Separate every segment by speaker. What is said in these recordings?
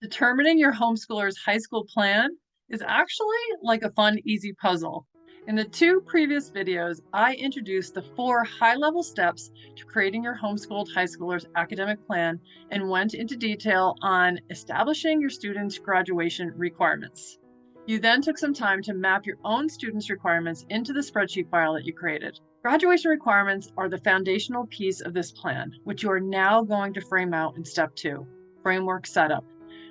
Speaker 1: Determining your homeschooler's high school plan is actually like a fun, easy puzzle. In the two previous videos, I introduced the 4 high-level steps to creating your homeschooled high schooler's academic plan and went into detail on establishing your students' graduation requirements. You then took some time to map your own students' requirements into the spreadsheet file that you created. Graduation requirements are the foundational piece of this plan, which you are now going to frame out in step 2, framework setup,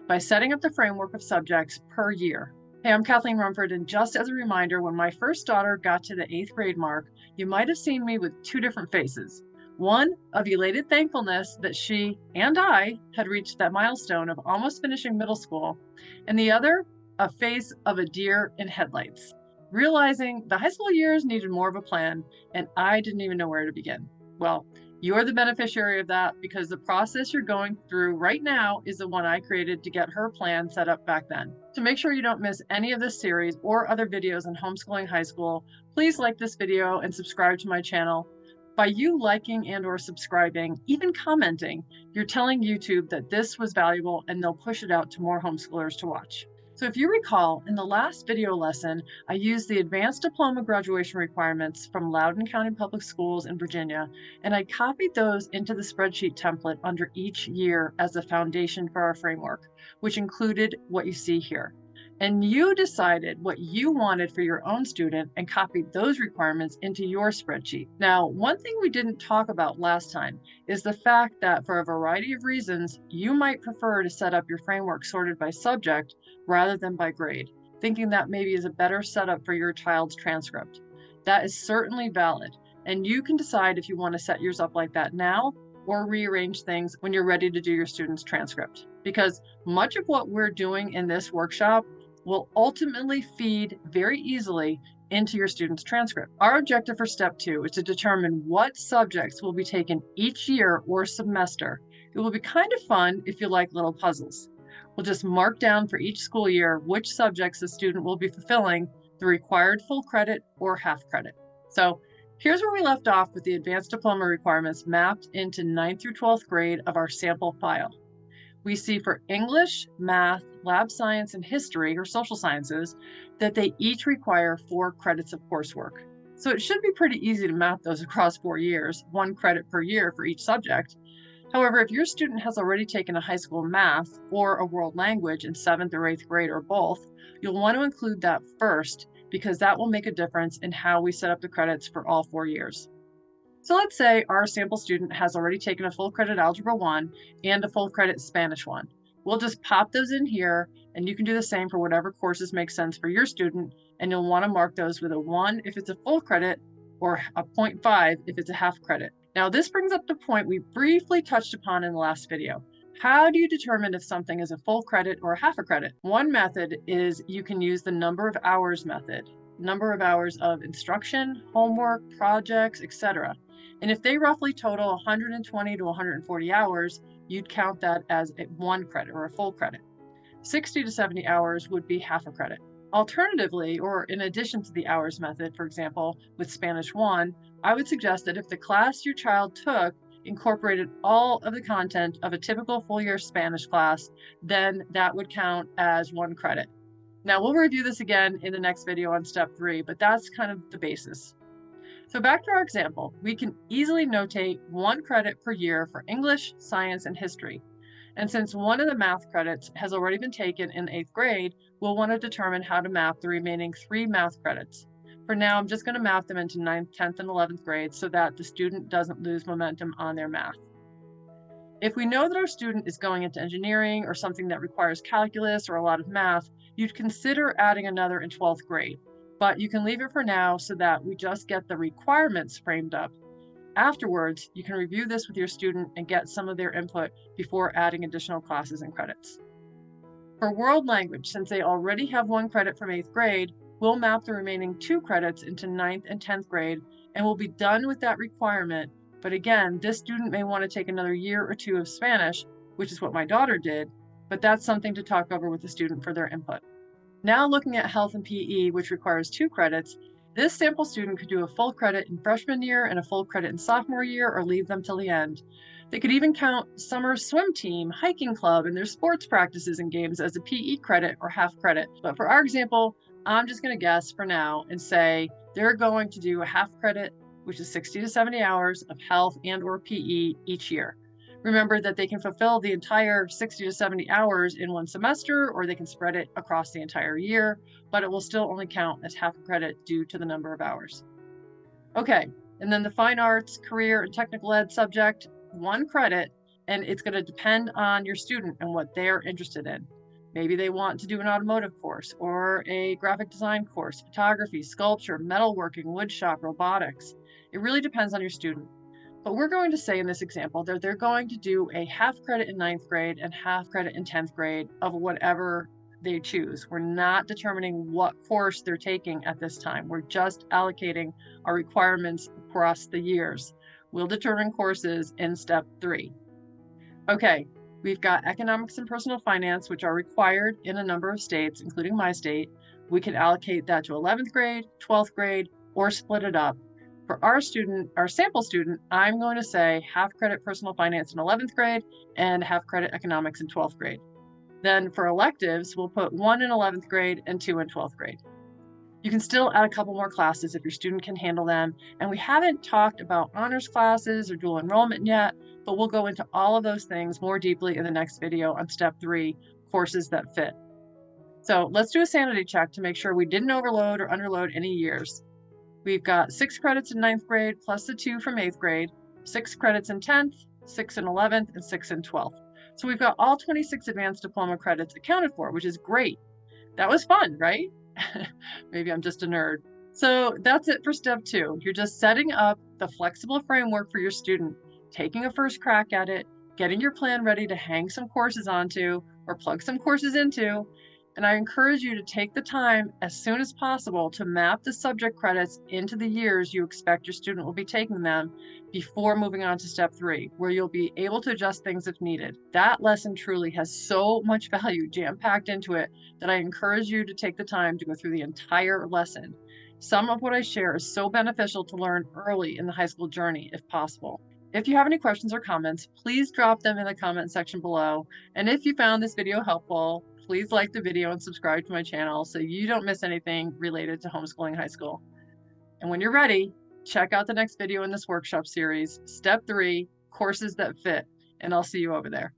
Speaker 1: by setting up the framework of subjects per year. Hey, I'm Kathleen Rumford, and just as a reminder, when my first daughter got to the 8th grade mark, you might have seen me with 2 different faces. One of elated thankfulness that she and I had reached that milestone of almost finishing middle school, and the other, a face of a deer in headlights, realizing the high school years needed more of a plan, and I didn't even know where to begin. Well, you're the beneficiary of that because the process you're going through right now is the one I created to get her plan set up back then. To make sure you don't miss any of this series or other videos on homeschooling high school, please like this video and subscribe to my channel. By you liking and or subscribing, even commenting, you're telling YouTube that this was valuable and they'll push it out to more homeschoolers to watch. So if you recall, in the last video lesson, I used the advanced diploma graduation requirements from Loudoun County Public Schools in Virginia, and I copied those into the spreadsheet template under each year as the foundation for our framework, which included what you see here. And you decided what you wanted for your own student and copied those requirements into your spreadsheet. Now, one thing we didn't talk about last time is the fact that for a variety of reasons, you might prefer to set up your framework sorted by subject rather than by grade, thinking that maybe is a better setup for your child's transcript. That is certainly valid, and you can decide if you want to set yours up like that now or rearrange things when you're ready to do your student's transcript. Because much of what we're doing in this workshop will ultimately feed very easily into your student's transcript. Our objective for step 2 is to determine what subjects will be taken each year or semester. It will be kind of fun if you like little puzzles. We'll just mark down for each school year which subjects the student will be fulfilling the required full credit or half credit. So here's where we left off with the advanced diploma requirements mapped into 9th through 12th grade of our sample file. We see for English, math, lab science, and history, or social sciences, that they each require 4 credits of coursework. So it should be pretty easy to map those across 4 years, 1 credit per year for each subject. However, if your student has already taken a high school math or a world language in 7th or 8th grade or both, you'll want to include that first because that will make a difference in how we set up the credits for all 4 years. So let's say our sample student has already taken a full credit Algebra 1 and a full credit Spanish 1. We'll just pop those in here, and you can do the same for whatever courses make sense for your student, and you'll want to mark those with a 1 if it's a full credit or a 0.5 if it's a half credit. Now this brings up the point we briefly touched upon in the last video. How do you determine if something is a full credit or half a credit? One method is you can use the number of hours method, number of hours of instruction, homework, projects, etc. And if they roughly total 120 to 140 hours, you'd count that as a 1 credit or a full credit. 60 to 70 hours would be half a credit. Alternatively, or in addition to the hours method, for example, with Spanish 1, I would suggest that if the class your child took incorporated all of the content of a typical full year Spanish class, then that would count as 1 credit. Now we'll review this again in the next video on step 3, but that's kind of the basis. So back to our example, we can easily notate 1 credit per year for English, science, and history. And since one of the math credits has already been taken in 8th grade, we'll want to determine how to map the remaining 3 math credits. For now, I'm just going to map them into 9th, 10th, and 11th grade so that the student doesn't lose momentum on their math. If we know that our student is going into engineering or something that requires calculus or a lot of math, you'd consider adding another in 12th grade. But you can leave it for now so that we just get the requirements framed up. Afterwards, you can review this with your student and get some of their input before adding additional classes and credits. For world language, since they already have 1 credit from 8th grade, we'll map the remaining 2 credits into 9th and 10th grade, and we'll be done with that requirement. But again, this student may want to take another year or 2 of Spanish, which is what my daughter did, but that's something to talk over with the student for their input. Now looking at health and PE, which requires 2 credits, this sample student could do a full credit in freshman year and a full credit in sophomore year or leave them till the end. They could even count summer swim team, hiking club, and their sports practices and games as a PE credit or half credit. But for our example, I'm just going to guess for now and say they're going to do a half credit, which is 60 to 70 hours of health and or PE each year. Remember that they can fulfill the entire 60 to 70 hours in one semester, or they can spread it across the entire year, but it will still only count as half a credit due to the number of hours. Okay, and then the fine arts, career, and technical ed subject, 1 credit, and it's going to depend on your student and what they're interested in. Maybe they want to do an automotive course or a graphic design course, photography, sculpture, metalworking, woodshop, robotics. It really depends on your student. But we're going to say in this example that they're going to do a half credit in 9th grade and half credit in 10th grade of whatever they choose. We're not determining what course they're taking at this time. We're just allocating our requirements across the years. We'll determine courses in step 3. Okay, we've got economics and personal finance, which are required in a number of states, including my state. We can allocate that to 11th grade, 12th grade, or split it up. For our student, our sample student, I'm going to say half credit personal finance in 11th grade and half credit economics in 12th grade. Then for electives, we'll put 1 in 11th grade and 2 in 12th grade. You can still add a couple more classes if your student can handle them. And we haven't talked about honors classes or dual enrollment yet, but we'll go into all of those things more deeply in the next video on step 3, courses that fit. So let's do a sanity check to make sure we didn't overload or underload any years. We've got 6 credits in 9th grade plus the 2 from 8th grade, 6 credits in 10th, 6 in 11th, and 6 in 12th. So we've got all 26 advanced diploma credits accounted for, which is great. That was fun, right? Maybe I'm just a nerd. So that's it for step 2. You're just setting up the flexible framework for your student, taking a first crack at it, getting your plan ready to hang some courses onto or plug some courses into. And I encourage you to take the time as soon as possible to map the subject credits into the years you expect your student will be taking them before moving on to step 3, where you'll be able to adjust things if needed. That lesson truly has so much value jam-packed into it that I encourage you to take the time to go through the entire lesson. Some of what I share is so beneficial to learn early in the high school journey, if possible. If you have any questions or comments, please drop them in the comment section below. And if you found this video helpful, please like the video and subscribe to my channel so you don't miss anything related to homeschooling high school. And when you're ready, check out the next video in this workshop series, Step 3, Courses That Fit, and I'll see you over there.